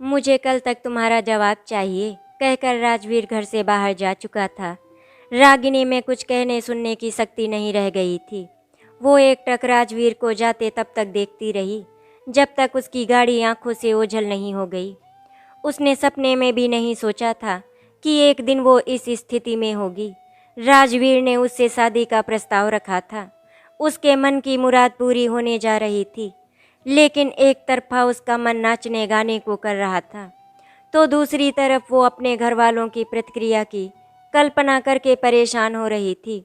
मुझे कल तक तुम्हारा जवाब चाहिए, कहकर राजवीर घर से बाहर जा चुका था। रागिनी में कुछ कहने सुनने की शक्ति नहीं रह गई थी। वो एकटक राजवीर को जाते तब तक देखती रही जब तक उसकी गाड़ी आंखों से ओझल नहीं हो गई। उसने सपने में भी नहीं सोचा था कि एक दिन वो इस स्थिति में होगी। राजवीर ने उससे शादी का प्रस्ताव रखा था। उसके मन की मुराद पूरी होने जा रही थी, लेकिन एक तरफा उसका मन नाचने गाने को कर रहा था, तो दूसरी तरफ वो अपने घर वालों की प्रतिक्रिया की कल्पना करके परेशान हो रही थी।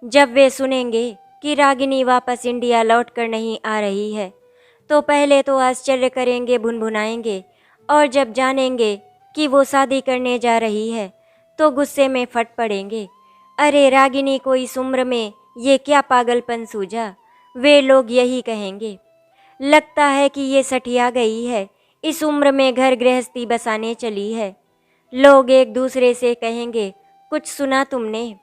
जब वे सुनेंगे कि रागिनी वापस इंडिया लौट कर नहीं आ रही है, तो पहले तो आश्चर्य करेंगे, भुनभुनाएंगे, और जब जानेंगे कि वो शादी करने जा रही है तो गुस्से में फट पड़ेंगे। अरे रागिनी को इस उम्र में ये क्या पागलपन सूझा, वे लोग यही कहेंगे। लगता है कि ये सठिया गई है, इस उम्र में घर गृहस्थी बसाने चली है। लोग एक दूसरे से कहेंगे, कुछ सुना तुमने,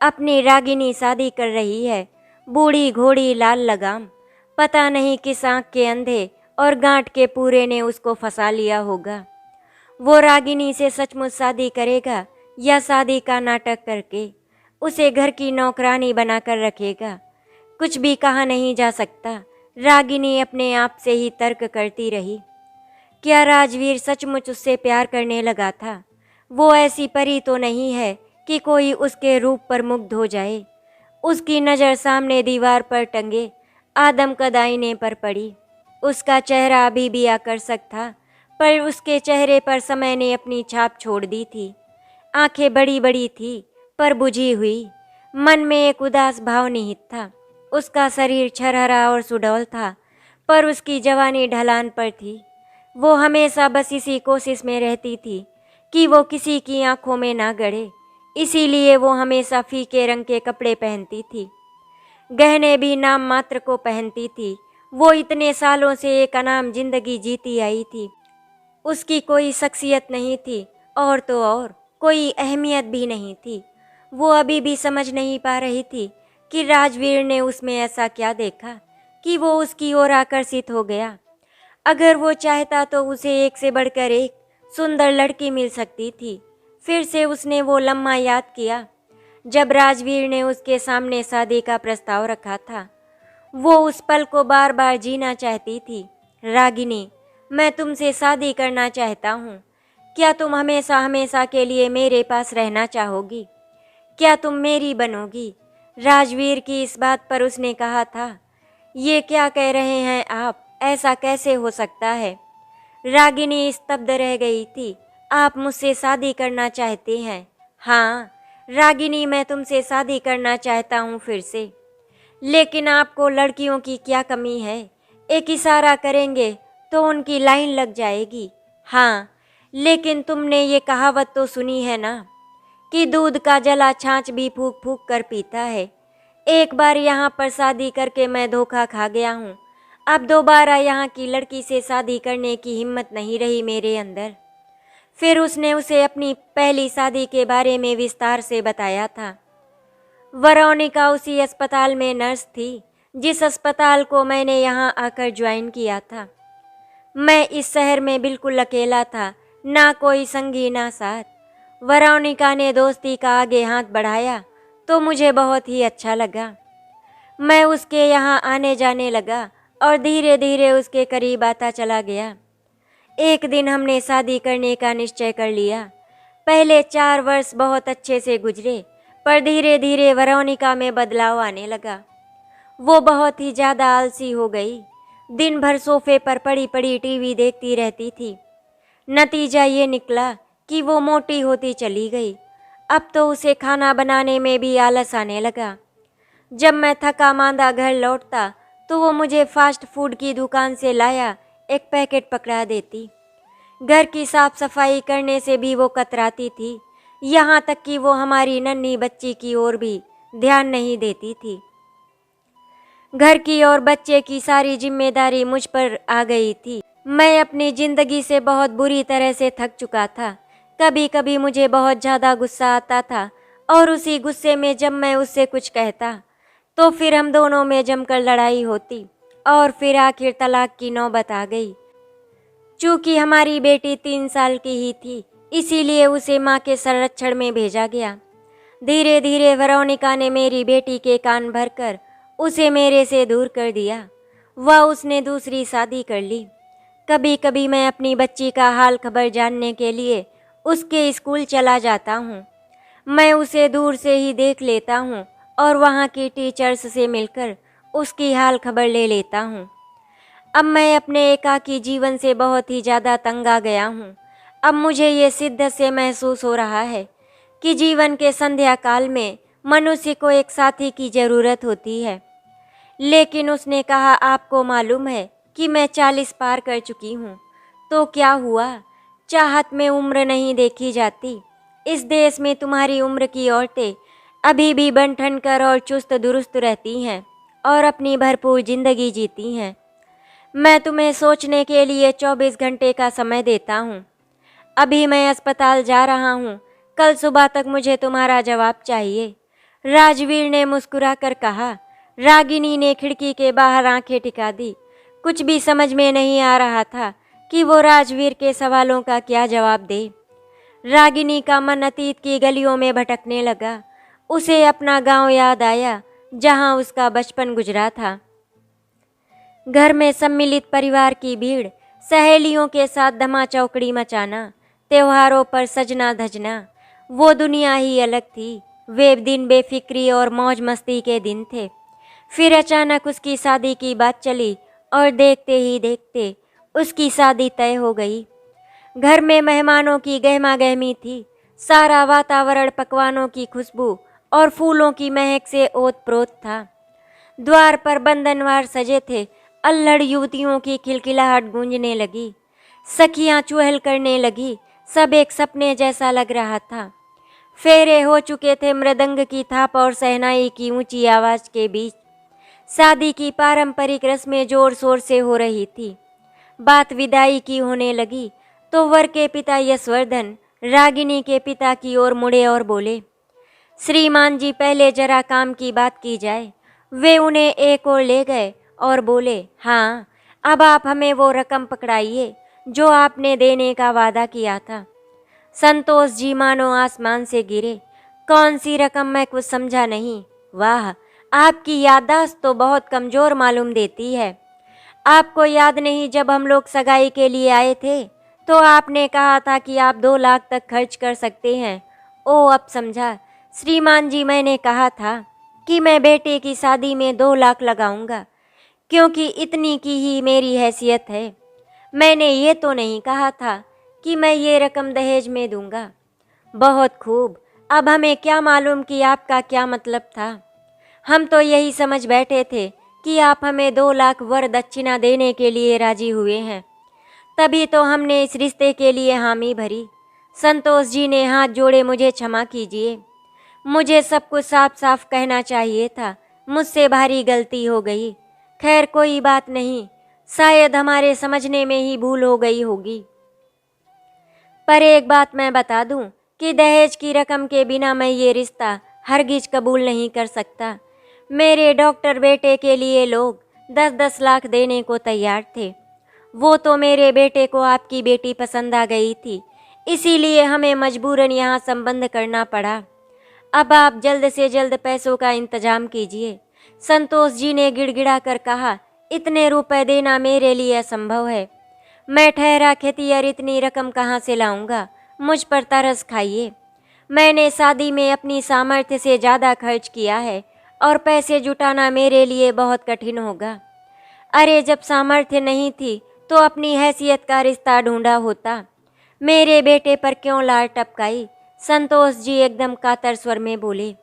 अपनी रागिनी शादी कर रही है, बूढ़ी घोड़ी लाल लगाम। पता नहीं किस आँख के अंधे और गांठ के पूरे ने उसको फंसा लिया होगा। वो रागिनी से सचमुच शादी करेगा या शादी का नाटक करके उसे घर की नौकरानी बनाकर रखेगा, कुछ भी कहा नहीं जा सकता। रागिनी अपने आप से ही तर्क करती रही। क्या राजवीर सचमुच उससे प्यार करने लगा था? वो ऐसी परी तो नहीं है कि कोई उसके रूप पर मुग्ध हो जाए। उसकी नज़र सामने दीवार पर टंगे आदम कद आईने पर पड़ी। उसका चेहरा अभी भी आकर्षक था, पर उसके चेहरे पर समय ने अपनी छाप छोड़ दी थी। आंखें बड़ी बड़ी थी पर बुझी हुई, मन में एक उदास भाव निहित था। उसका शरीर छरहरा और सुडौल था, पर उसकी जवानी ढलान पर थी। वो हमेशा बस इसी कोशिश में रहती थी कि वो किसी की आंखों में ना गड़े, इसीलिए वो हमेशा फीके रंग के कपड़े पहनती थी, गहने भी नाम मात्र को पहनती थी। वो इतने सालों से एक अनाम जिंदगी जीती आई थी। उसकी कोई शख्सियत नहीं थी, और तो और कोई अहमियत भी नहीं थी। वो अभी भी समझ नहीं पा रही थी कि राजवीर ने उसमें ऐसा क्या देखा कि वो उसकी ओर आकर्षित हो गया। अगर वो चाहता तो उसे एक से बढ़कर एक सुंदर लड़की मिल सकती थी। फिर से उसने वो लम्हा याद किया जब राजवीर ने उसके सामने शादी का प्रस्ताव रखा था। वो उस पल को बार बार जीना चाहती थी। रागिनी, मैं तुमसे शादी करना चाहता हूँ। क्या तुम हमेशा हमेशा के लिए मेरे पास रहना चाहोगी? क्या तुम मेरी बनोगी? राजवीर की इस बात पर उसने कहा था, ये क्या कह रहे हैं आप, ऐसा कैसे हो सकता है? रागिनी स्तब्ध रह गई थी। आप मुझसे शादी करना चाहते हैं? हाँ रागिनी, मैं तुमसे शादी करना चाहता हूँ फिर से। लेकिन आपको लड़कियों की क्या कमी है? एक इशारा करेंगे तो उनकी लाइन लग जाएगी। हाँ, लेकिन तुमने ये कहावत तो सुनी है ना कि दूध का जला छाछ भी फूंक फूंक कर पीता है। एक बार यहाँ पर शादी करके मैं धोखा खा गया हूँ। अब दोबारा यहाँ की लड़की से शादी करने की हिम्मत नहीं रही मेरे अंदर। फिर उसने उसे अपनी पहली शादी के बारे में विस्तार से बताया था। वेरोनिका उसी अस्पताल में नर्स थी जिस अस्पताल को मैंने यहाँ आकर ज्वाइन किया था। मैं इस शहर में बिल्कुल अकेला था, ना कोई संगी ना साथ। वेरोनिका ने दोस्ती का आगे हाथ बढ़ाया तो मुझे बहुत ही अच्छा लगा। मैं उसके यहाँ आने जाने लगा और धीरे धीरे उसके करीब आता चला गया। एक दिन हमने शादी करने का निश्चय कर लिया। पहले 4 वर्ष बहुत अच्छे से गुजरे, पर धीरे धीरे वेरोनिका में बदलाव आने लगा। वो बहुत ही ज़्यादा आलसी हो गई। दिन भर सोफे पर पड़ी पड़ी टीवी देखती रहती थी। नतीजा ये निकला कि वो मोटी होती चली गई। अब तो उसे खाना बनाने में भी आलस आने लगा। जब मैं थका मांदा घर लौटता तो वो मुझे फास्ट फूड की दुकान से लाया एक पैकेट पकड़ा देती। घर की साफ सफाई करने से भी वो कतराती थी, यहाँ तक कि वो हमारी नन्ही बच्ची की ओर भी ध्यान नहीं देती थी। घर की और बच्चे की सारी जिम्मेदारी मुझ पर आ गई थी। मैं अपनी जिंदगी से बहुत बुरी तरह से थक चुका था। कभी कभी मुझे बहुत ज़्यादा गुस्सा आता था, और उसी गुस्से में जब मैं उससे कुछ कहता तो फिर हम दोनों में जमकर लड़ाई होती, और फिर आखिर तलाक की नौबत आ गई। चूँकि हमारी बेटी 3 साल की ही थी, इसीलिए उसे माँ के संरक्षण में भेजा गया। धीरे धीरे वेरोनिका ने मेरी बेटी के कान भरकर उसे मेरे से दूर कर दिया। वह उसने दूसरी शादी कर ली। कभी कभी मैं अपनी बच्ची का हाल खबर जानने के लिए उसके स्कूल चला जाता हूँ। मैं उसे दूर से ही देख लेता हूँ और वहाँ की टीचर्स से मिलकर उसकी हाल खबर ले लेता हूँ। अब मैं अपने एकाकी जीवन से बहुत ही ज़्यादा तंग आ गया हूँ। अब मुझे ये सिद्ध से महसूस हो रहा है कि जीवन के संध्या काल में मनुष्य को एक साथी की ज़रूरत होती है। लेकिन उसने कहा, आपको मालूम है कि मैं 40 पार कर चुकी हूँ। तो क्या हुआ? चाहत में उम्र नहीं देखी जाती। इस देश में तुम्हारी उम्र की औरतें अभी भी बन ठन कर और चुस्त दुरुस्त रहती हैं और अपनी भरपूर जिंदगी जीती हैं। मैं तुम्हें सोचने के लिए 24 घंटे का समय देता हूँ। अभी मैं अस्पताल जा रहा हूँ। कल सुबह तक मुझे तुम्हारा जवाब चाहिए। राजवीर ने मुस्कुरा कर कहा। रागिनी ने खिड़की के बाहर आंखें टिका दी। कुछ भी समझ में नहीं आ रहा था कि वो राजवीर के सवालों का क्या जवाब दे। रागिनी का मन अतीत की गलियों में भटकने लगा। उसे अपना गांव याद आया, जहां उसका बचपन गुजरा था। घर में सम्मिलित परिवार की भीड़, सहेलियों के साथ धमा चौकड़ी मचाना, त्योहारों पर सजना धजना, वो दुनिया ही अलग थी। वे दिन बेफिक्री और मौज मस्ती के दिन थे। फिर अचानक उसकी शादी की बात चली और देखते ही देखते उसकी शादी तय हो गई। घर में मेहमानों की गहमा गहमी थी। सारा वातावरण पकवानों की खुशबू और फूलों की महक से ओत-प्रोत था। द्वार पर बंधनवार सजे थे। अल्हड़ युवतियों की खिलखिलाहट गूंजने लगी। सखियां चुहल करने लगी। सब एक सपने जैसा लग रहा था। फेरे हो चुके थे मृदंग की थाप और शहनाई की ऊंची आवाज के बीच। शादी की पारंपरिक रस्में जोर शोर से हो रही थी। बात विदाई की होने लगी तो वर के पिता यशवर्धन रागिनी के पिता की ओर मुड़े और बोले, श्रीमान जी, पहले जरा काम की बात की जाए। वे उन्हें एक ओर ले गए और बोले, हाँ, अब आप हमें वो रकम पकड़ाइए जो आपने देने का वादा किया था। संतोष जी मानो आसमान से गिरे। कौन सी रकम? मैं कुछ समझा नहीं। वाह, आपकी याददाश्त तो बहुत कमज़ोर मालूम देती है। आपको याद नहीं, जब हम लोग सगाई के लिए आए थे तो आपने कहा था कि आप 2 लाख तक खर्च कर सकते हैं। ओ, अब समझा। श्रीमान जी, मैंने कहा था कि मैं बेटे की शादी में 2 लाख लगाऊंगा, क्योंकि इतनी की ही मेरी हैसियत है। मैंने ये तो नहीं कहा था कि मैं ये रकम दहेज में दूंगा। बहुत खूब। अब हमें क्या मालूम कि आपका क्या मतलब था। हम तो यही समझ बैठे थे कि आप हमें 2 लाख वर दक्षिणा देने के लिए राजी हुए हैं। तभी तो हमने इस रिश्ते के लिए हामी भरी। संतोष जी ने हाथ जोड़े, मुझे क्षमा कीजिए। मुझे सब कुछ साफ साफ कहना चाहिए था। मुझसे भारी गलती हो गई। खैर, कोई बात नहीं। शायद हमारे समझने में ही भूल हो गई होगी। पर एक बात मैं बता दूं कि दहेज की रकम के बिना मैं ये रिश्ता हरगिज कबूल नहीं कर सकता। मेरे डॉक्टर बेटे के लिए लोग 10-10 लाख देने को तैयार थे। वो तो मेरे बेटे को आपकी बेटी पसंद आ गई थी, इसीलिए हमें मजबूरन यहाँ संबंध करना पड़ा। अब आप जल्द से जल्द पैसों का इंतजाम कीजिए। संतोष जी ने गिड़गिड़ा कर कहा, इतने रुपए देना मेरे लिए असंभव है। मैं ठहरा खेतिहर इतनी रकम कहाँ से लाऊंगा? मुझ पर तरस खाइए। मैंने शादी में अपनी सामर्थ्य से ज़्यादा खर्च किया है और पैसे जुटाना मेरे लिए बहुत कठिन होगा। अरे, जब सामर्थ्य नहीं थी तो अपनी हैसियत का रिश्ता ढूंढा होता। मेरे बेटे पर क्यों लार टपकाई? संतोष जी एकदम कातर स्वर में बोले,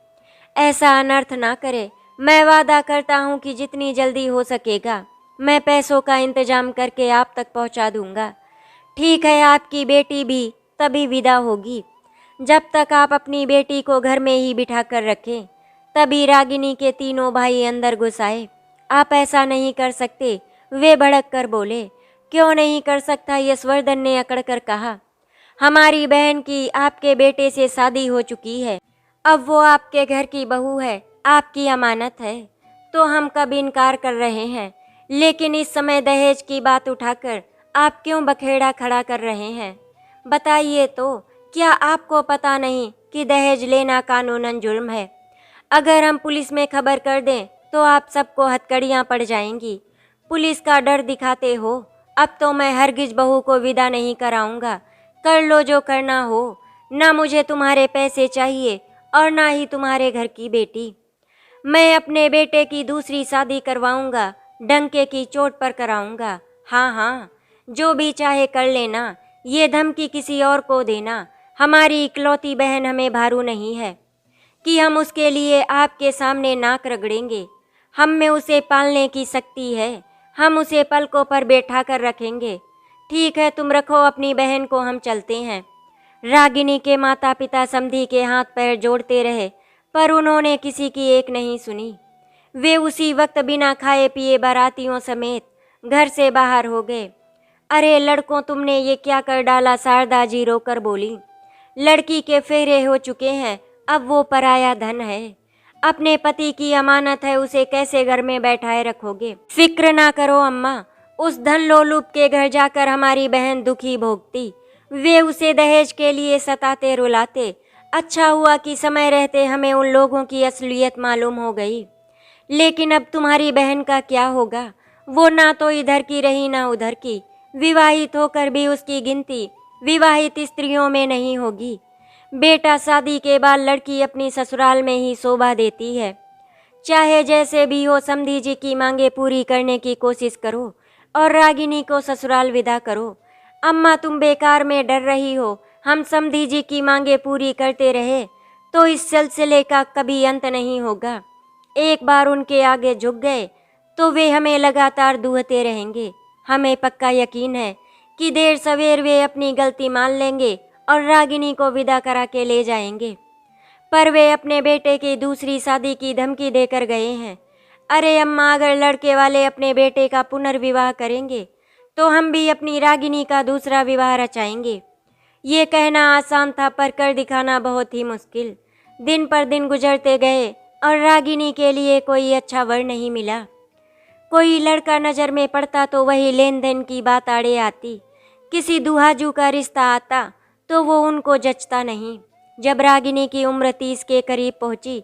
ऐसा अनर्थ ना करे। मैं वादा करता हूँ कि जितनी जल्दी हो सकेगा मैं पैसों का इंतजाम करके आप तक पहुँचा दूंगा। ठीक है, आपकी बेटी भी तभी विदा होगी। जब तक आप अपनी बेटी को घर में ही बिठा कर रखें। तभी रागिनी के तीनों भाई अंदर घुस आए। आप ऐसा नहीं कर सकते, वे भड़क कर बोले। क्यों नहीं कर सकता? यशवर्धन ने अकड़ कर कहा। हमारी बहन की आपके बेटे से शादी हो चुकी है। अब वो आपके घर की बहू है, आपकी अमानत है। तो हम कब इनकार कर रहे हैं। लेकिन इस समय दहेज की बात उठाकर आप क्यों बखेड़ा खड़ा कर रहे हैं? बताइए तो, क्या आपको पता नहीं कि दहेज लेना कानूनन जुर्म है? अगर हम पुलिस में खबर कर दें तो आप सबको हथकड़ियाँ पड़ जाएंगी। पुलिस का डर दिखाते हो। अब तो मैं हरगिज बहू को विदा नहीं कराऊंगा। कर लो जो करना हो। ना मुझे तुम्हारे पैसे चाहिए और ना ही तुम्हारे घर की बेटी। मैं अपने बेटे की दूसरी शादी करवाऊंगा, डंके की चोट पर कराऊंगा। हाँ हाँ, जो भी चाहे कर लेना। ये धमकी किसी और को देना। हमारी इकलौती बहन हमें भारू नहीं है कि हम उसके लिए आपके सामने नाक रगड़ेंगे। हम में उसे पालने की शक्ति है। हम उसे पलकों पर बैठा कर रखेंगे। ठीक है, तुम रखो अपनी बहन को, हम चलते हैं। रागिनी के माता पिता समधी के हाथ पैर जोड़ते रहे, पर उन्होंने किसी की एक नहीं सुनी। वे उसी वक्त बिना खाए पिए बारातियों समेत घर से बाहर हो गए। अरे लड़कों, तुमने ये क्या कर डाला? शारदा जी रोकर बोली। लड़की के फेरे हो चुके हैं, अब वो पराया धन है। अपने पति की अमानत है, उसे कैसे घर में बैठाए रखोगे? फिक्र ना करो अम्मा, उस धन लोलुप के घर जाकर हमारी बहन दुखी भोगती। वे उसे दहेज के लिए सताते रुलाते। अच्छा हुआ कि समय रहते हमें उन लोगों की असलियत मालूम हो गई। लेकिन अब तुम्हारी बहन का क्या होगा? वो ना तो इधर की रही ना उधर की। विवाहित होकर भी उसकी गिनती विवाहित स्त्रियों में नहीं होगी। बेटा शादी के बाद लड़की अपनी ससुराल में ही शोभा देती है। चाहे जैसे भी हो, समधी जी की मांगे पूरी करने की कोशिश करो और रागिनी को ससुराल विदा करो। अम्मा, तुम बेकार में डर रही हो। हम समधी जी की मांगे पूरी करते रहे तो इस सिलसिले का कभी अंत नहीं होगा। एक बार उनके आगे झुक गए तो वे हमें लगातार दूहते रहेंगे। हमें पक्का यकीन है कि देर सवेर वे अपनी गलती मान लेंगे और रागिनी को विदा करा के ले जाएंगे। पर वे अपने बेटे की दूसरी शादी की धमकी देकर गए हैं। अरे अम्मा, अगर लड़के वाले अपने बेटे का पुनर्विवाह करेंगे तो हम भी अपनी रागिनी का दूसरा विवाह रचाएंगे। ये कहना आसान था, पर कर दिखाना बहुत ही मुश्किल। दिन पर दिन गुजरते गए और रागिनी के लिए कोई अच्छा वर नहीं मिला। कोई लड़का नज़र में पड़ता तो वही लेन देन की बात आड़े आती। किसी दुहाजू का रिश्ता आता तो वो उनको जचता नहीं। जब रागिनी की उम्र 30 के करीब पहुंची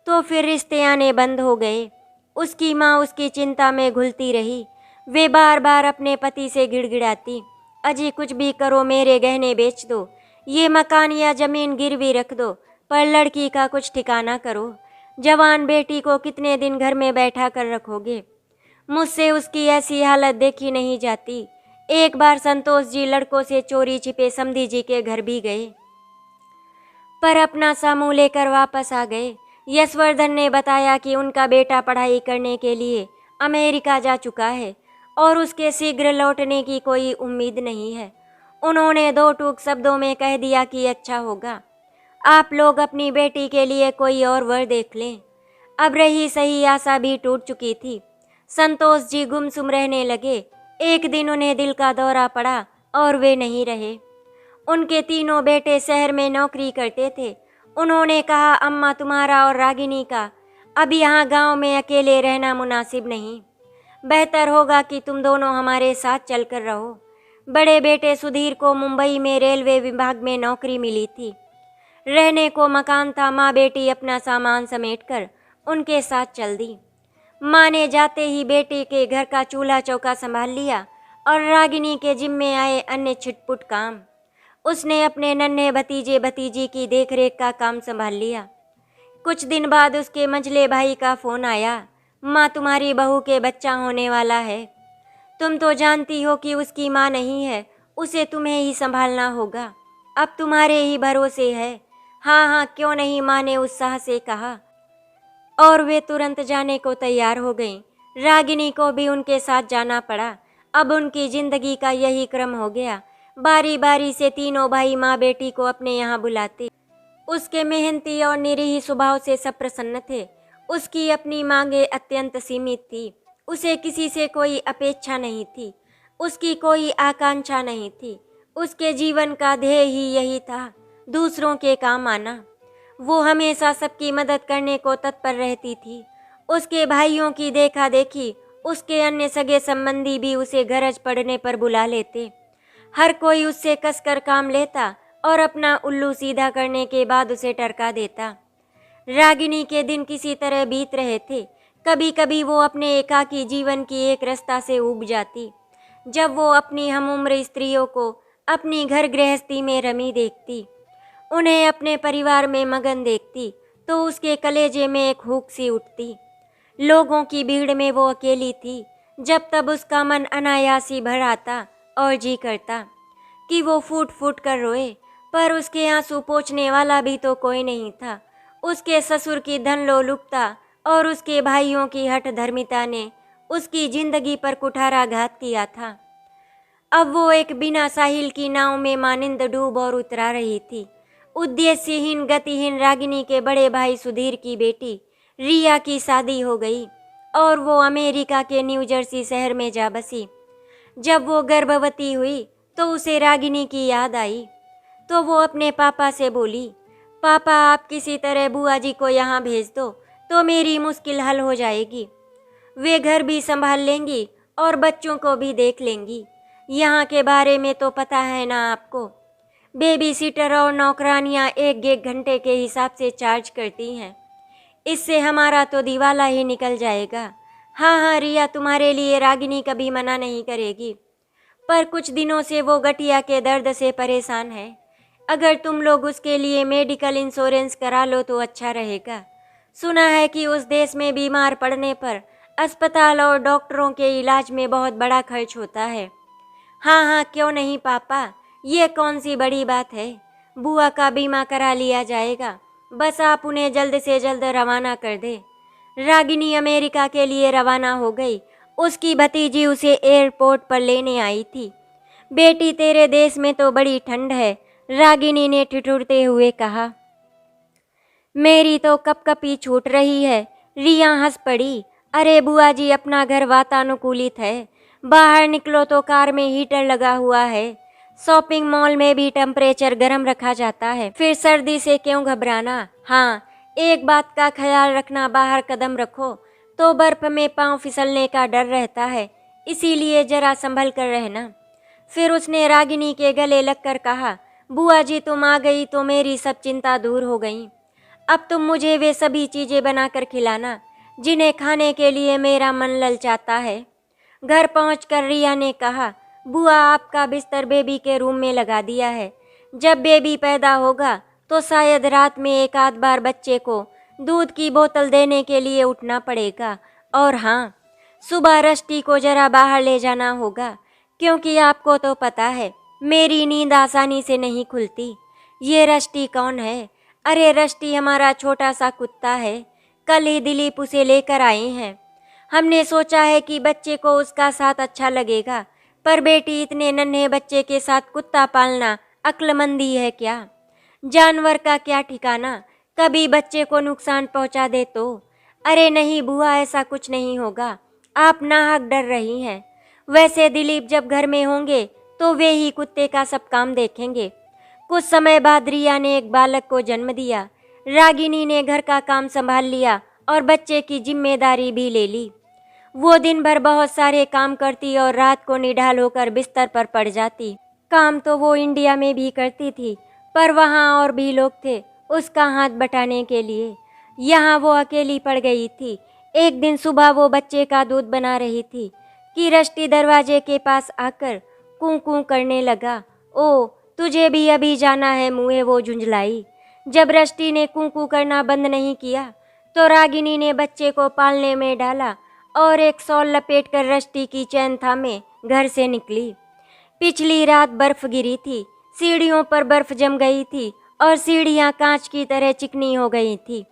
तो फिर रिश्ते आने बंद हो गए। उसकी माँ उसकी चिंता में घुलती रही। वे बार बार अपने पति से गिड़गिड़ाती, अजी कुछ भी करो, मेरे गहने बेच दो, ये मकान या ज़मीन गिरवी रख दो, पर लड़की का कुछ ठिकाना करो। जवान बेटी को कितने दिन घर में बैठा कर रखोगे? मुझसे उसकी ऐसी हालत देखी नहीं जाती। एक बार संतोष जी लड़कों से चोरी छिपे समधी जी के घर भी गए, पर अपना सामू लेकर वापस आ गए। यशवर्धन ने बताया कि उनका बेटा पढ़ाई करने के लिए अमेरिका जा चुका है और उसके शीघ्र लौटने की कोई उम्मीद नहीं है। उन्होंने दो टूक शब्दों में कह दिया कि अच्छा होगा, आप लोग अपनी बेटी के लिए कोई और वर देख लें। अब रही सही आशा भी टूट चुकी थी। संतोष जी गुमसुम रहने लगे। एक दिन उन्हें दिल का दौरा पड़ा और वे नहीं रहे। उनके तीनों बेटे शहर में नौकरी करते थे। उन्होंने कहा, अम्मा, तुम्हारा और रागिनी का अब यहाँ गांव में अकेले रहना मुनासिब नहीं। बेहतर होगा कि तुम दोनों हमारे साथ चलकर रहो। बड़े बेटे सुधीर को मुंबई में रेलवे विभाग में नौकरी मिली थी। रहने को मकान था। माँ बेटी अपना सामान समेटकर उनके साथ चल दी। माँ ने जाते ही बेटे के घर का चूल्हा चौका संभाल लिया और रागिनी के जिम्मे आए अन्य छिटपुट काम उसने अपने नन्हे भतीजे भतीजी की देखरेख का काम संभाल लिया। कुछ दिन बाद उसके मंझले भाई का फ़ोन आया, माँ, तुम्हारी बहू के बच्चा होने वाला है। तुम तो जानती हो कि उसकी माँ नहीं है, उसे तुम्हें ही संभालना होगा। अब तुम्हारे ही भरोसे है। हाँ हाँ, क्यों नहीं, माँ ने उत्साह से कहा और वे तुरंत जाने को तैयार हो गईं। रागिनी को भी उनके साथ जाना पड़ा। अब उनकी जिंदगी का यही क्रम हो गया। बारी बारी से तीनों भाई माँ बेटी को अपने यहाँ बुलाते। उसके मेहनती और निरीह स्वभाव से सब प्रसन्न थे। उसकी अपनी मांगे अत्यंत सीमित थी। उसे किसी से कोई अपेक्षा नहीं थी, उसकी कोई आकांक्षा नहीं थी। उसके जीवन का ध्येय ही यही था, दूसरों के काम आना। वो हमेशा सबकी मदद करने को तत्पर रहती थी। उसके भाइयों की देखा देखी उसके अन्य सगे संबंधी भी उसे गरज पड़ने पर बुला लेते। हर कोई उससे कसकर काम लेता और अपना उल्लू सीधा करने के बाद उसे टरका देता। रागिनी के दिन किसी तरह बीत रहे थे। कभी कभी वो अपने एकाकी जीवन की एक रास्ता से ऊब जाती। जब वो अपनी हमउम्र स्त्रियों को अपनी घर गृहस्थी में रमी देखती, उन्हें अपने परिवार में मगन देखती, तो उसके कलेजे में एक हुक सी उठती। लोगों की भीड़ में वो अकेली थी। जब तब उसका मन अनायासी भर आता और जी करता कि वो फूट फूट कर रोए, पर उसके आंसू पोंछने वाला भी तो कोई नहीं था। उसके ससुर की धन लोलुपता और उसके भाइयों की हठ धर्मिता ने उसकी जिंदगी पर कुठाराघात किया था। अब वो एक बिना साहिल की नाव में मानिंद डूब और उतरा रही थी। उद्देश्यहीन गतिहीन रागिनी के बड़े भाई सुधीर की बेटी रिया की शादी हो गई और वो अमेरिका के न्यू जर्सी शहर में जा बसी। जब वो गर्भवती हुई तो उसे रागिनी की याद आई, तो वो अपने पापा से बोली, पापा आप किसी तरह बुआ जी को यहाँ भेज दो तो मेरी मुश्किल हल हो जाएगी। वे घर भी संभाल लेंगी और बच्चों को भी देख लेंगी। यहाँ के बारे में तो पता है ना आपको, बेबी सीटर और नौकरानियाँ एक एक घंटे के हिसाब से चार्ज करती हैं। इससे हमारा तो दिवाला ही निकल जाएगा। हाँ हाँ रिया, तुम्हारे लिए रागिनी कभी मना नहीं करेगी, पर कुछ दिनों से वो गठिया के दर्द से परेशान है। अगर तुम लोग उसके लिए मेडिकल इंश्योरेंस करा लो तो अच्छा रहेगा। सुना है कि उस देश में बीमार पड़ने पर अस्पताल और डॉक्टरों के इलाज में बहुत बड़ा खर्च होता है। हाँ हाँ क्यों नहीं पापा, ये कौन सी बड़ी बात है। बुआ का बीमा करा लिया जाएगा, बस आप उन्हें जल्द से जल्द रवाना कर दे। रागिनी अमेरिका के लिए रवाना हो गई। उसकी भतीजी उसे एयरपोर्ट पर लेने आई थी। बेटी तेरे देश में तो बड़ी ठंड है, रागिनी ने ठिठुरते हुए कहा। मेरी तो कपकपी छूट रही है। रिया हंस पड़ी। अरे बुआ जी, अपना घर वातानुकूलित है। बाहर निकलो तो कार में हीटर लगा हुआ है। शॉपिंग मॉल में भी टेम्परेचर गर्म रखा जाता है, फिर सर्दी से क्यों घबराना। हाँ, एक बात का ख्याल रखना, बाहर कदम रखो तो बर्फ में पांव फिसलने का डर रहता है, इसीलिए जरा संभल कर रहना। फिर उसने रागिनी के गले लगकर कहा, बुआ जी तुम आ गई तो मेरी सब चिंता दूर हो गई। अब तुम मुझे वे सभी चीज़ें बनाकर खिलाना जिन्हें खाने के लिए मेरा मन ललचाता है। घर पहुंचकर रिया ने कहा, बुआ आपका बिस्तर बेबी के रूम में लगा दिया है। जब बेबी पैदा होगा तो शायद रात में एक आध बार बच्चे को दूध की बोतल देने के लिए उठना पड़ेगा। और हाँ, सुबह रष्टि को जरा बाहर ले जाना होगा, क्योंकि आपको तो पता है मेरी नींद आसानी से नहीं खुलती। ये रष्टि कौन है? अरे रष्टि हमारा छोटा सा कुत्ता है। कल ही दिलीप उसे लेकर आए हैं। हमने सोचा है कि बच्चे को उसका साथ अच्छा लगेगा, पर बेटी इतने नन्हे बच्चे के साथ कुत्ता पालना अक्लमंदी है क्या? जानवर का क्या ठिकाना, कभी बच्चे को नुकसान पहुंचा दे तो। अरे नहीं बुआ, ऐसा कुछ नहीं होगा, आप नाहक डर रही हैं। वैसे दिलीप जब घर में होंगे तो वे ही कुत्ते का सब काम देखेंगे। कुछ समय बाद रिया ने एक बालक को जन्म दिया। रागिनी ने घर का काम संभाल लिया और बच्चे की जिम्मेदारी भी ले ली। वो दिन भर बहुत सारे काम करती और रात को निढाल होकर बिस्तर पर पड़ जाती। काम तो वो इंडिया में भी करती थी, पर वहाँ और भी लोग थे उसका हाथ बटाने के लिए। यहाँ वो अकेली पड़ गई थी। एक दिन सुबह वो बच्चे का दूध बना रही थी कि रष्टि दरवाजे के पास आकर कूं कूं करने लगा। ओ तुझे भी अभी जाना है मुँहे, वो झुंझलाई। जब रष्टि ने कूं कूं करना बंद नहीं किया तो रागिनी ने बच्चे को पालने में डाला और एक शॉल लपेट कर रष्टि की चैन थामे घर से निकली। पिछली रात बर्फ गिरी थी, सीढ़ियों पर बर्फ जम गई थी और सीढ़ियाँ कांच की तरह चिकनी हो गई थी।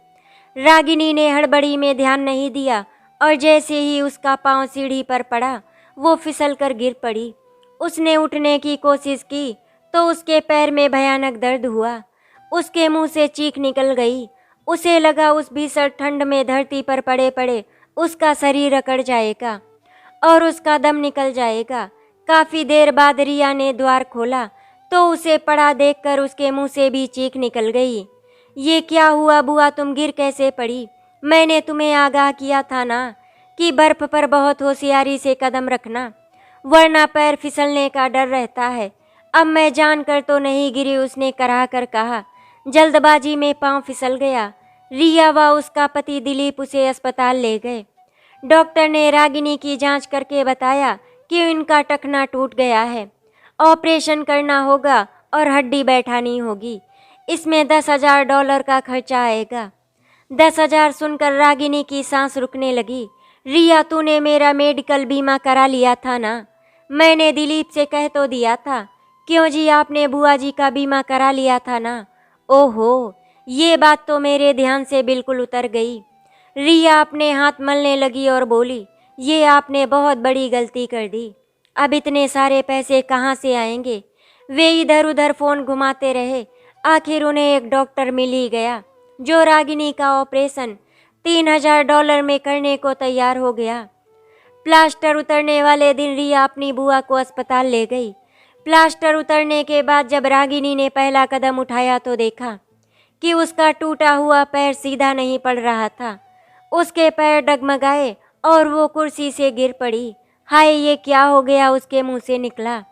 रागिनी ने हड़बड़ी में ध्यान नहीं दिया और जैसे ही उसका पांव सीढ़ी पर पड़ा वो फिसल कर गिर पड़ी। उसने उठने की कोशिश की तो उसके पैर में भयानक दर्द हुआ। उसके मुंह से चीख निकल गई। उसे लगा उस भीषण ठंड में धरती पर पड़े पड़े उसका शरीर अकड़ जाएगा और उसका दम निकल जाएगा। काफ़ी देर बाद रिया ने द्वार खोला तो उसे पड़ा देखकर उसके मुंह से भी चीख निकल गई। ये क्या हुआ बुआ, तुम गिर कैसे पड़ी? मैंने तुम्हें आगाह किया था ना कि बर्फ पर बहुत होशियारी से कदम रखना, वरना पैर फिसलने का डर रहता है। अब मैं जानकर तो नहीं गिरी, उसने कराह कर कहा। जल्दबाजी में पांव फिसल गया। रिया व उसका पति दिलीप उसे अस्पताल ले गए। डॉक्टर ने रागिनी की जांच करके बताया कि उनका टखना टूट गया है, ऑपरेशन करना होगा और हड्डी बैठानी होगी। इसमें $10,000 का खर्चा आएगा। 10,000 सुनकर रागिनी की सांस रुकने लगी। रिया, तूने मेरा मेडिकल बीमा करा लिया था ना? मैंने दिलीप से कह तो दिया था। क्यों जी, आपने बुआ जी का बीमा करा लिया था ना? ओहो, ये बात तो मेरे ध्यान से बिल्कुल उतर गई। रिया अपने हाथ मलने लगी और बोली, ये आपने बहुत बड़ी गलती कर दी। अब इतने सारे पैसे कहाँ से आएंगे? वे इधर उधर फ़ोन घुमाते रहे। आखिर उन्हें एक डॉक्टर मिल ही गया जो रागिनी का ऑपरेशन $3,000 में करने को तैयार हो गया। प्लास्टर उतरने वाले दिन रिया अपनी बुआ को अस्पताल ले गई। प्लास्टर उतरने के बाद जब रागिनी ने पहला कदम उठाया तो देखा कि उसका टूटा हुआ पैर सीधा नहीं पड़ रहा था। उसके पैर डगमगाए और वो कुर्सी से गिर पड़ी। हाय, ये क्या हो गया? उसके मुंह से निकला।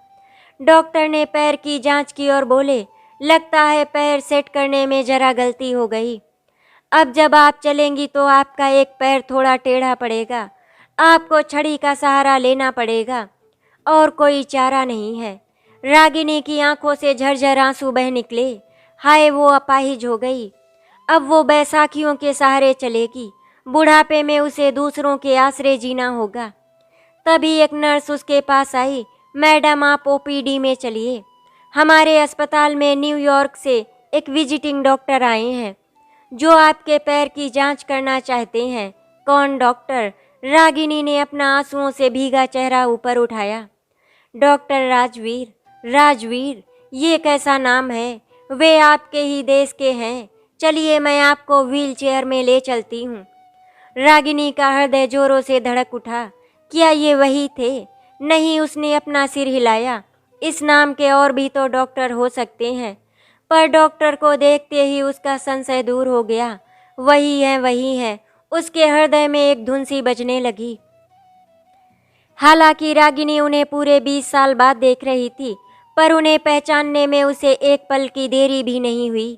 डॉक्टर ने पैर की जांच की और बोले, लगता है पैर सेट करने में जरा गलती हो गई। अब जब आप चलेंगी तो आपका एक पैर थोड़ा टेढ़ा पड़ेगा। आपको छड़ी का सहारा लेना पड़ेगा और कोई चारा नहीं है। रागिनी की आंखों से झरझर आंसू बह निकले। हाय, वो अपाहिज हो गई। अब वो बैसाखियों के सहारे चलेगी। बुढ़ापे में उसे दूसरों के आसरे जीना होगा। तभी एक नर्स उसके पास आई। मैडम, आप ओपीडी में चलिए। हमारे अस्पताल में न्यूयॉर्क से एक विजिटिंग डॉक्टर आए हैं जो आपके पैर की जांच करना चाहते हैं। कौन डॉक्टर? रागिनी ने अपना आंसुओं से भीगा चेहरा ऊपर उठाया। डॉक्टर राजवीर। राजवीर, ये कैसा नाम है? वे आपके ही देश के हैं। चलिए, मैं आपको व्हील चेयर में ले चलती हूँ। रागिनी का हृदय जोरों से धड़क उठा। क्या ये वही थे? नहीं, उसने अपना सिर हिलाया। इस नाम के और भी तो डॉक्टर हो सकते हैं, पर डॉक्टर को देखते ही उसका संशय दूर हो गया। वही है, वही है। उसके हृदय में एक धुन सी बजने लगी। हालांकि रागिनी उन्हें पूरे 20 साल बाद देख रही थी, पर उन्हें पहचानने में उसे एक पल की देरी भी नहीं हुई।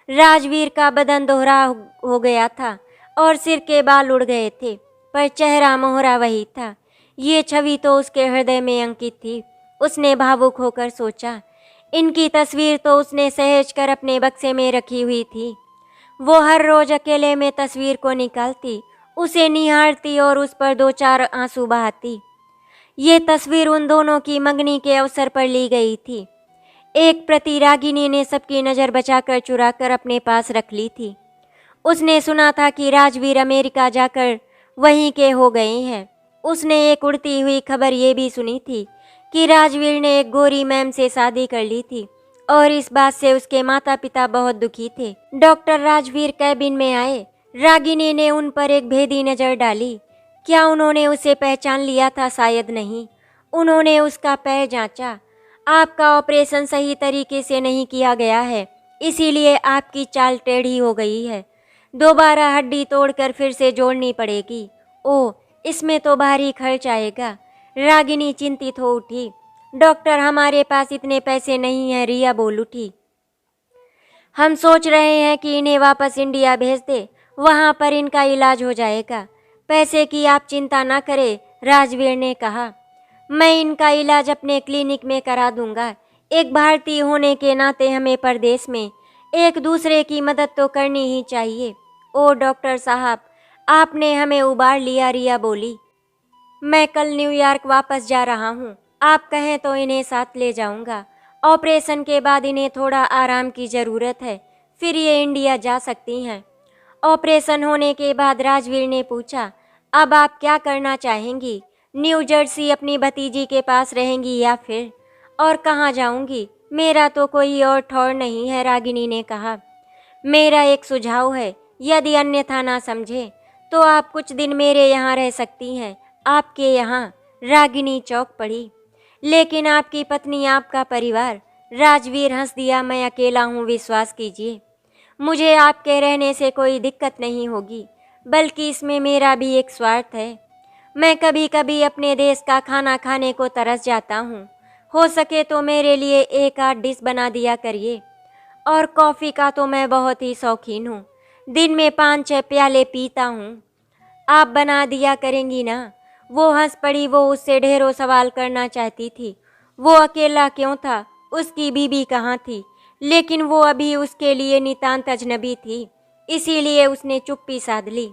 राजवीर का बदन दोहरा हो गया था और सिर के बाल उड़ गए थे, पर चेहरा मोहरा वही था। ये छवि तो उसके हृदय में अंकित थी। उसने भावुक होकर सोचा, इनकी तस्वीर तो उसने सहेज कर अपने बक्से में रखी हुई थी। वो हर रोज अकेले में तस्वीर को निकालती, उसे निहारती और उस पर 2-4 आंसू बहाती। ये तस्वीर उन दोनों की मंगनी के अवसर पर ली गई थी। एक प्रति रागिनी ने सबकी नज़र बचाकर चुराकर अपने पास रख ली थी। उसने सुना था कि राजवीर अमेरिका जाकर वहीं के हो गए हैं। उसने एक उड़ती हुई खबर ये भी सुनी थी कि राजवीर ने एक गोरी मैम से शादी कर ली थी और इस बात से उसके माता पिता बहुत दुखी थे। डॉक्टर राजवीर कैबिन में आए। रागिनी ने उन पर एक भेदी नज़र डाली। क्या उन्होंने उसे पहचान लिया था? शायद नहीं। उन्होंने उसका पैर जांचा। आपका ऑपरेशन सही तरीके से नहीं किया गया है, इसीलिए आपकी चाल टेढ़ी हो गई है। दोबारा हड्डी तोड़कर फिर से जोड़नी पड़ेगी। ओह, इसमें तो भारी खर्च आएगा। रागिनी चिंतित हो उठी। डॉक्टर, हमारे पास इतने पैसे नहीं हैं, रिया बोल उठी। हम सोच रहे हैं कि इन्हें वापस इंडिया भेज दे, वहाँ पर इनका इलाज हो जाएगा। पैसे की आप चिंता ना करें, राजवीर ने कहा। मैं इनका इलाज अपने क्लिनिक में करा दूंगा। एक भारतीय होने के नाते हमें परदेश में एक दूसरे की मदद तो करनी ही चाहिए। ओ डॉक्टर साहब, आपने हमें उबार लिया, रिया बोली। मैं कल न्यूयॉर्क वापस जा रहा हूँ। आप कहें तो इन्हें साथ ले जाऊंगा। ऑपरेशन के बाद इन्हें थोड़ा आराम की ज़रूरत है, फिर ये इंडिया जा सकती हैं। ऑपरेशन होने के बाद राजवीर ने पूछा, अब आप क्या करना चाहेंगी? न्यू जर्सी अपनी भतीजी के पास रहेंगी या फिर? और कहाँ जाऊंगी? मेरा तो कोई और ठौर नहीं है, रागिनी ने कहा। मेरा एक सुझाव है, यदि अन्यथा ना समझे तो आप कुछ दिन मेरे यहाँ रह सकती हैं। आपके यहाँ? रागिनी चौंक पड़ी। लेकिन आपकी पत्नी, आपका परिवार? राजवीर हंस दिया। मैं अकेला हूँ, विश्वास कीजिए। मुझे आपके रहने से कोई दिक्कत नहीं होगी, बल्कि इसमें मेरा भी एक स्वार्थ है। मैं कभी कभी अपने देश का खाना खाने को तरस जाता हूँ। हो सके तो मेरे लिए एक आध डिश बना दिया करिए। और कॉफ़ी का तो मैं बहुत ही शौकीन हूँ, दिन में 5-6 प्याले पीता हूँ। आप बना दिया करेंगी ना? वो हंस पड़ी। वो उससे ढेरों सवाल करना चाहती थी। वो अकेला क्यों था? उसकी बीबी कहाँ थी? लेकिन वो अभी उसके लिए नितांत अजनबी थी, इसीलिए उसने चुप्पी साध ली।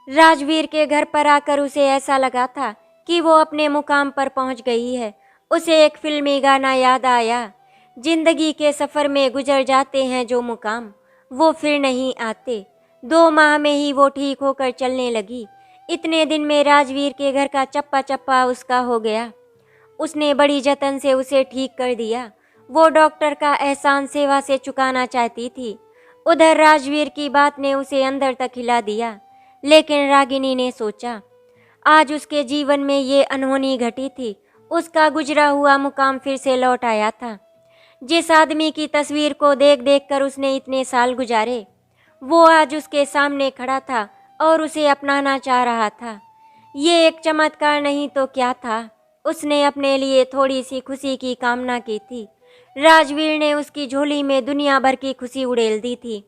राजवीर के घर पर आकर उसे ऐसा लगा था कि वो अपने मुकाम पर पहुंच गई है। उसे एक फिल्मी गाना याद आया, जिंदगी के सफ़र में गुजर जाते हैं जो मुकाम, वो फिर नहीं आते। 2 माह में ही वो ठीक होकर चलने लगी। इतने दिन में राजवीर के घर का चप्पा चप्पा उसका हो गया। उसने बड़ी जतन से उसे ठीक कर दिया। वो डॉक्टर का एहसान सेवा से चुकाना चाहती थी। उधर राजवीर की बात ने उसे अंदर तक हिला दिया। लेकिन रागिनी ने सोचा, आज उसके जीवन में ये अनहोनी घटी थी। उसका गुजरा हुआ मुकाम फिर से लौट आया था। जिस आदमी की तस्वीर को देख देख कर उसने इतने साल गुजारे, वो आज उसके सामने खड़ा था और उसे अपनाना चाह रहा था। ये एक चमत्कार नहीं तो क्या था? उसने अपने लिए थोड़ी सी खुशी की कामना की थी। राजवीर ने उसकी झोली में दुनिया भर की खुशी उड़ेल दी थी।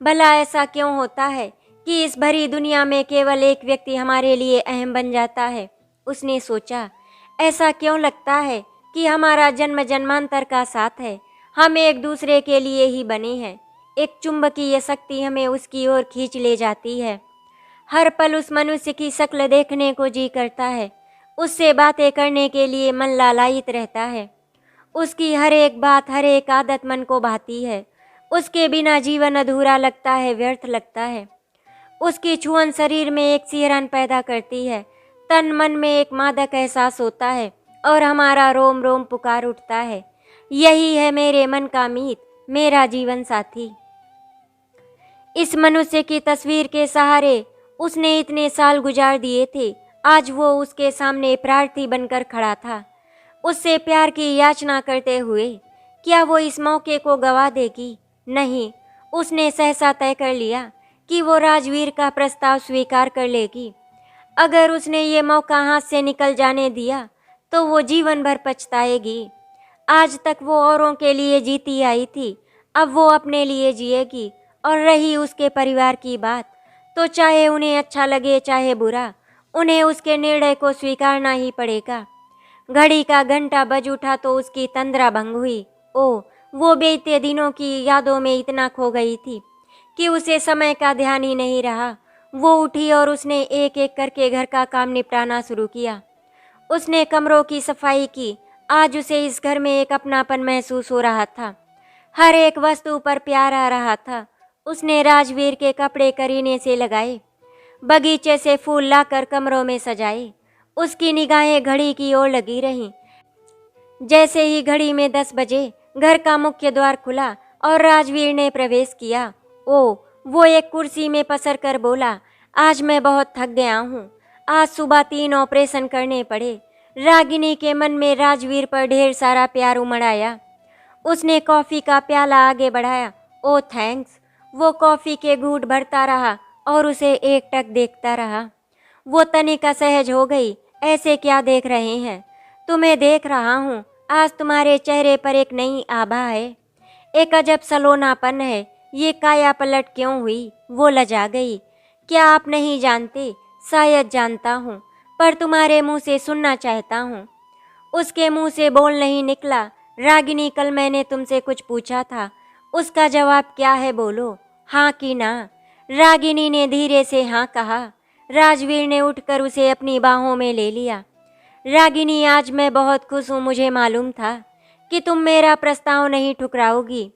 भला ऐसा क्यों होता है कि इस भरी दुनिया में केवल एक व्यक्ति हमारे लिए अहम बन जाता है? उसने सोचा, ऐसा क्यों लगता है कि हमारा जन्म जन्मांतर का साथ है? हम एक दूसरे के लिए ही बने हैं। एक चुंबकीय शक्ति हमें उसकी ओर खींच ले जाती है। हर पल उस मनुष्य की शक्ल देखने को जी करता है। उससे बातें करने के लिए मन लालायित रहता है। उसकी हर एक बात, हर एक आदत मन को भाती है। उसके बिना जीवन अधूरा लगता है, व्यर्थ लगता है। उसकी छुअन शरीर में एक सिहरन पैदा करती है। तन मन में एक मादक एहसास होता है और हमारा रोम रोम पुकार उठता है, यही है मेरे मन का मीत, मेरा जीवन साथी। इस मनुष्य की तस्वीर के सहारे उसने इतने साल गुजार दिए थे। आज वो उसके सामने प्रार्थी बनकर खड़ा था, उससे प्यार की याचना करते हुए। क्या वो इस मौके को गवा देगी? नहीं। उसने सहसा तय कर लिया कि वो राजवीर का प्रस्ताव स्वीकार कर लेगी। अगर उसने ये मौका हाथ से निकल जाने दिया तो वो जीवन भर पछताएगी। आज तक वो औरों के लिए जीती आई थी, अब वो अपने लिए जिएगी। और रही उसके परिवार की बात, तो चाहे उन्हें अच्छा लगे चाहे बुरा, उन्हें उसके निर्णय को स्वीकारना ही पड़ेगा। घड़ी का घंटा बज उठा तो उसकी तंद्रा भंग हुई। ओह, वो बीते दिनों की यादों में इतना खो गई थी कि उसे समय का ध्यान ही नहीं रहा। वो उठी और उसने एक एक करके घर का काम निपटाना शुरू किया। उसने कमरों की सफाई की। आज उसे इस घर में एक अपनापन महसूस हो रहा था। हर एक वस्तु पर प्यार आ रहा था। उसने राजवीर के कपड़े करीने से लगाए, बगीचे से फूल लाकर कमरों में सजाए। उसकी निगाहें घड़ी की ओर लगी रहीं। जैसे ही घड़ी में 10 बजे घर का मुख्य द्वार खुला और राजवीर ने प्रवेश किया। ओ, वो एक कुर्सी में पसर कर बोला, आज मैं बहुत थक गया हूँ। आज सुबह 3 ऑपरेशन करने पड़े। रागिनी के मन में राजवीर पर ढेर सारा प्यार उमड़ आया। उसने कॉफ़ी का प्याला आगे बढ़ाया। ओ थैंक्स। वो कॉफ़ी के घूंट भरता रहा और उसे एकटक देखता रहा। वो तनिक असहज हो गई। ऐसे क्या देख रहे हैं? तुम्हें देख रहा हूँ। आज तुम्हारे चेहरे पर एक नई आभा है, एक अजब सलोनापन है। ये काया पलट क्यों हुई? वो लजा गई। क्या आप नहीं जानते? शायद जानता हूँ, पर तुम्हारे मुंह से सुनना चाहता हूँ। उसके मुंह से बोल नहीं निकला। रागिनी, कल मैंने तुमसे कुछ पूछा था, उसका जवाब क्या है? बोलो, हाँ कि ना। रागिनी ने धीरे से हाँ कहा। राजवीर ने उठकर उसे अपनी बाहों में ले लिया। रागिनी, आज मैं बहुत खुश हूँ। मुझे मालूम था कि तुम मेरा प्रस्ताव नहीं ठुकराओगी,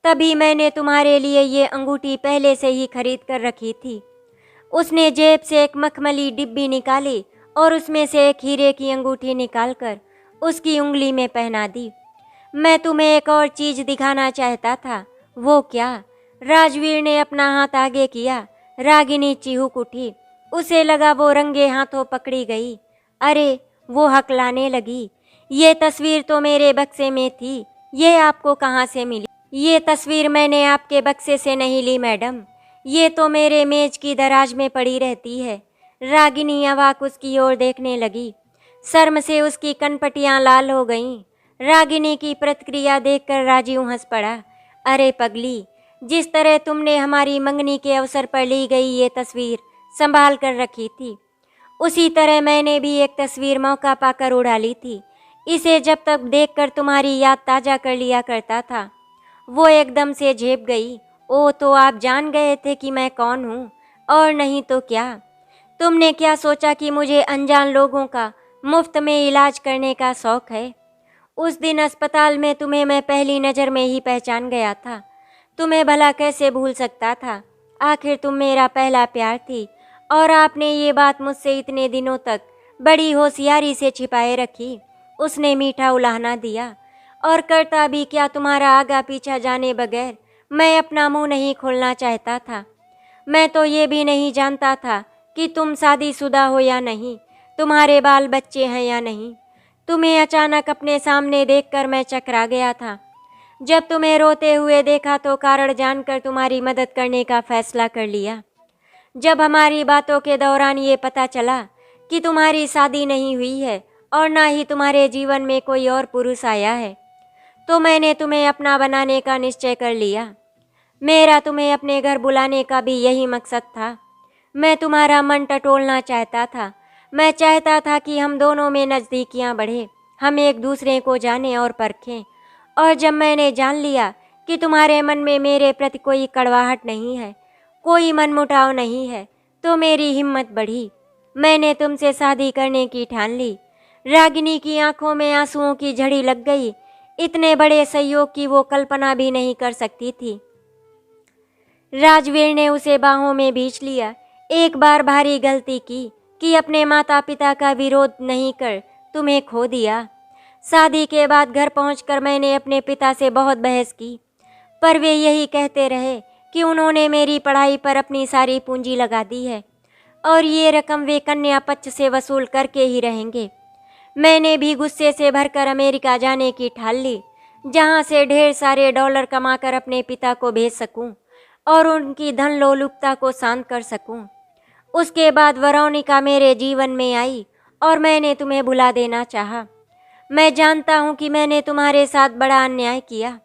तभी मैंने तुम्हारे लिए ये अंगूठी पहले से ही खरीद कर रखी थी। उसने जेब से एक मखमली डिब्बी निकाली और उसमें से एक हीरे की अंगूठी निकालकर उसकी उंगली में पहना दी। मैं तुम्हें एक और चीज़ दिखाना चाहता था। वो क्या? राजवीर ने अपना हाथ आगे किया। रागिनी चिहुक उठी। उसे लगा वो रंगे हाथों पकड़ी गई। अरे, वो हकलाने लगी। ये तस्वीर तो मेरे बक्से में थी। ये आपको कहाँ से मिली? ये तस्वीर मैंने आपके बक्से से नहीं ली मैडम, ये तो मेरे मेज की दराज में पड़ी रहती है। रागिनी अवाक उसकी ओर देखने लगी। शर्म से उसकी कनपटियां लाल हो गईं। रागिनी की प्रतिक्रिया देखकर राजीव हंस पड़ा। अरे पगली, जिस तरह तुमने हमारी मंगनी के अवसर पर ली गई ये तस्वीर संभाल कर रखी थी, उसी तरह मैंने भी एक तस्वीर मौका पाकर उड़ा ली थी। इसे जब तक देखकर तुम्हारी याद ताज़ा कर लिया करता था। वो एकदम से झेप गई। ओ, तो आप जान गए थे कि मैं कौन हूँ, और नहीं तो क्या। तुमने क्या सोचा कि मुझे अनजान लोगों का मुफ्त में इलाज करने का शौक है? उस दिन अस्पताल में तुम्हें मैं पहली नज़र में ही पहचान गया था। तुम्हें भला कैसे भूल सकता था? आखिर तुम मेरा पहला प्यार थी, और आपने ये बात मुझसे इतने दिनों तक बड़ी होशियारी से छिपाए रखी। उसने मीठा उलाहना दिया। और करता भी क्या, तुम्हारा आगा पीछा जाने बगैर मैं अपना मुंह नहीं खोलना चाहता था। मैं तो ये भी नहीं जानता था कि तुम शादीशुदा हो या नहीं, तुम्हारे बाल बच्चे हैं या नहीं। तुम्हें अचानक अपने सामने देखकर मैं चकरा गया था। जब तुम्हें रोते हुए देखा तो कारण जानकर तुम्हारी मदद करने का फैसला कर लिया। जब हमारी बातों के दौरान ये पता चला कि तुम्हारी शादी नहीं हुई है और ना ही तुम्हारे जीवन में कोई और पुरुष आया है, तो मैंने तुम्हें अपना बनाने का निश्चय कर लिया। मेरा तुम्हें अपने घर बुलाने का भी यही मकसद था। मैं तुम्हारा मन टटोलना चाहता था। मैं चाहता था कि हम दोनों में नज़दीकियाँ बढ़े, हम एक दूसरे को जानें और परखें। और जब मैंने जान लिया कि तुम्हारे मन में मेरे प्रति कोई कड़वाहट नहीं है, कोई मनमुटाव नहीं है, तो मेरी हिम्मत बढ़ी। मैंने तुमसे शादी करने की ठान ली। रागिनी की आंखों में आंसुओं की झड़ी लग गई। इतने बड़े संयोग की वो कल्पना भी नहीं कर सकती थी। राजवीर ने उसे बाहों में भींच लिया। एक बार भारी गलती की कि अपने माता पिता का विरोध नहीं कर तुम्हें खो दिया। शादी के बाद घर पहुंचकर मैंने अपने पिता से बहुत बहस की, पर वे यही कहते रहे कि उन्होंने मेरी पढ़ाई पर अपनी सारी पूंजी लगा दी है और ये रकम वे कन्या पक्ष से वसूल करके ही रहेंगे। मैंने भी गुस्से से भरकर अमेरिका जाने की ठान ली, जहां से ढेर सारे डॉलर कमाकर अपने पिता को भेज सकूं और उनकी धन लोलुपता को शांत कर सकूं। उसके बाद वेरोनिका मेरे जीवन में आई और मैंने तुम्हें भुला देना चाहा। मैं जानता हूं कि मैंने तुम्हारे साथ बड़ा अन्याय किया।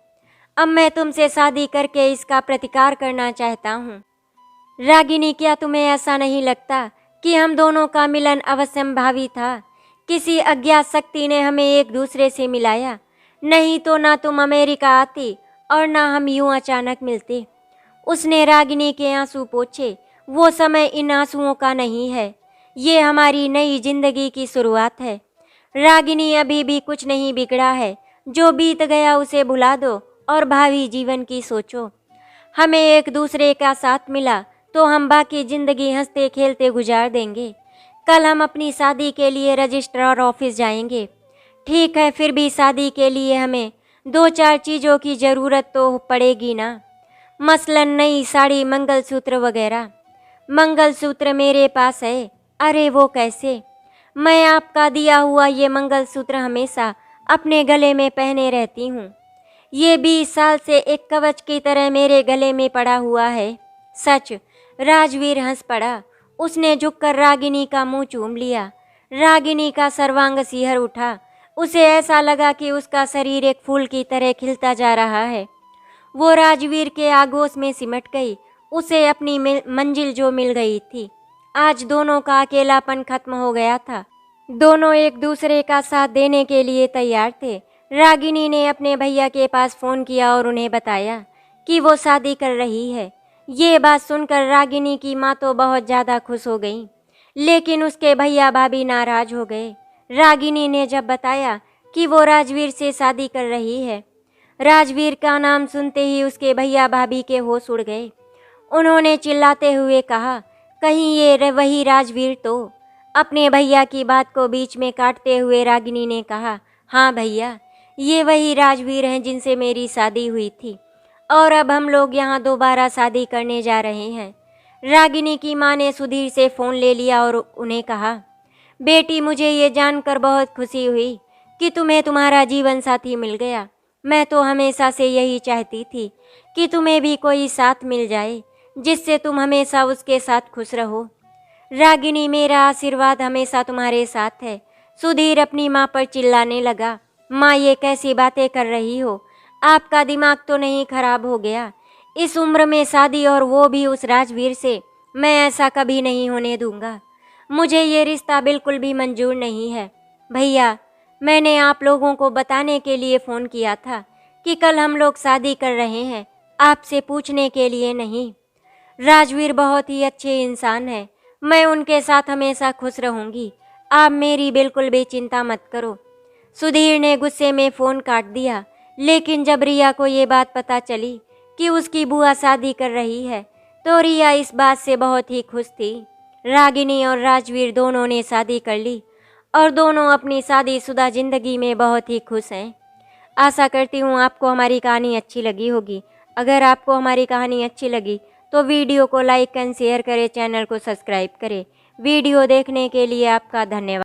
अब मैं तुमसे शादी करके इसका प्रतिकार करना चाहता हूं। रागिनी, क्या तुम्हें ऐसा नहीं लगता कि हम दोनों का मिलन अवश्यंभावी था? किसी अज्ञात शक्ति ने हमें एक दूसरे से मिलाया। नहीं तो ना तुम अमेरिका आती और ना हम यूं अचानक मिलते। उसने रागिनी के आंसू पोंछे। वो समय इन आंसुओं का नहीं है, ये हमारी नई जिंदगी की शुरुआत है। रागिनी, अभी भी कुछ नहीं बिगड़ा है। जो बीत गया उसे भुला दो और भावी जीवन की सोचो। हमें एक दूसरे का साथ मिला तो हम बाकी जिंदगी हंसते खेलते गुजार देंगे। कल हम अपनी शादी के लिए रजिस्ट्रार ऑफिस जाएंगे। ठीक है, फिर भी शादी के लिए हमें 2-4 चीज़ों की ज़रूरत तो पड़ेगी ना, मसलन नई साड़ी, मंगलसूत्र वगैरह। मंगलसूत्र मेरे पास है। अरे वो कैसे? मैं आपका दिया हुआ ये मंगलसूत्र हमेशा अपने गले में पहने रहती हूँ। ये 20 साल से एक कवच की तरह मेरे गले में पड़ा हुआ है। सच। राजवीर हंस पड़ा। उसने झुककर रागिनी का मुंह चूम लिया। रागिनी का सर्वांग सिहर उठा। उसे ऐसा लगा कि उसका शरीर एक फूल की तरह खिलता जा रहा है। वो राजवीर के आगोश में सिमट गई। उसे अपनी मंजिल जो मिल गई थी। आज दोनों का अकेलापन खत्म हो गया था। दोनों एक दूसरे का साथ देने के लिए तैयार थे। रागिनी ने अपने भैया के पास फ़ोन किया और उन्हें बताया कि वो शादी कर रही है। ये बात सुनकर रागिनी की माँ तो बहुत ज़्यादा खुश हो गई, लेकिन उसके भैया भाभी नाराज़ हो गए। रागिनी ने जब बताया कि वो राजवीर से शादी कर रही है, राजवीर का नाम सुनते ही उसके भैया भाभी के होश उड़ गए। उन्होंने चिल्लाते हुए कहा, कहीं ये वही राजवीर तो? अपने भैया की बात को बीच में काटते हुए रागिनी ने कहा, हाँ भैया, ये वही राजवीर हैं जिनसे मेरी शादी हुई थी और अब हम लोग यहाँ दोबारा शादी करने जा रहे हैं। रागिनी की माँ ने सुधीर से फ़ोन ले लिया और उन्हें कहा, बेटी, मुझे ये जानकर बहुत खुशी हुई कि तुम्हें तुम्हारा जीवन साथी मिल गया। मैं तो हमेशा से यही चाहती थी कि तुम्हें भी कोई साथ मिल जाए जिससे तुम हमेशा उसके साथ खुश रहो। रागिनी, मेरा आशीर्वाद हमेशा तुम्हारे साथ है। सुधीर अपनी माँ पर चिल्लाने लगा। माँ, ये कैसी बातें कर रही हो? आपका दिमाग तो नहीं खराब हो गया? इस उम्र में शादी, और वो भी उस राजवीर से? मैं ऐसा कभी नहीं होने दूंगा। मुझे ये रिश्ता बिल्कुल भी मंजूर नहीं है। भैया, मैंने आप लोगों को बताने के लिए फ़ोन किया था कि कल हम लोग शादी कर रहे हैं, आपसे पूछने के लिए नहीं। राजवीर बहुत ही अच्छे इंसान हैं। मैं उनके साथ हमेशा खुश रहूंगी। आप मेरी बिल्कुल भी चिंता मत करो। सुधीर ने गुस्से में फ़ोन काट दिया। लेकिन जब रिया को ये बात पता चली कि उसकी बुआ शादी कर रही है, तो रिया इस बात से बहुत ही खुश थी। रागिनी और राजवीर दोनों ने शादी कर ली और दोनों अपनी शादीशुदा ज़िंदगी में बहुत ही खुश हैं। आशा करती हूँ आपको हमारी कहानी अच्छी लगी होगी। अगर आपको हमारी कहानी अच्छी लगी तो वीडियो को लाइक एंड शेयर करें, चैनल को सब्सक्राइब करें। वीडियो देखने के लिए आपका धन्यवाद।